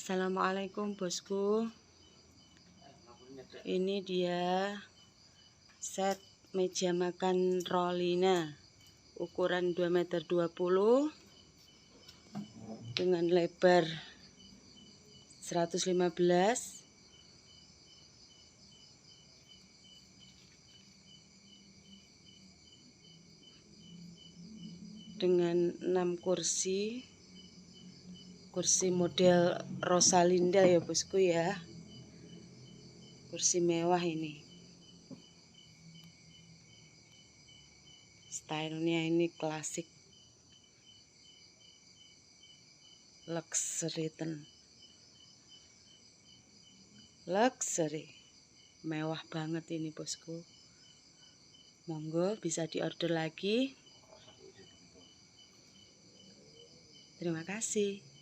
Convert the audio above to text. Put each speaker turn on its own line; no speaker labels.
Assalamualaikum bosku. Ini dia set meja makan Rollina ukuran 2,20 m dengan lebar 115 dengan 6 kursi model Rosalinda ya bosku ya. Kursi mewah ini. Stylenya ini klasik. Luxury. Mewah banget ini bosku. Monggo bisa diorder lagi. Terima kasih.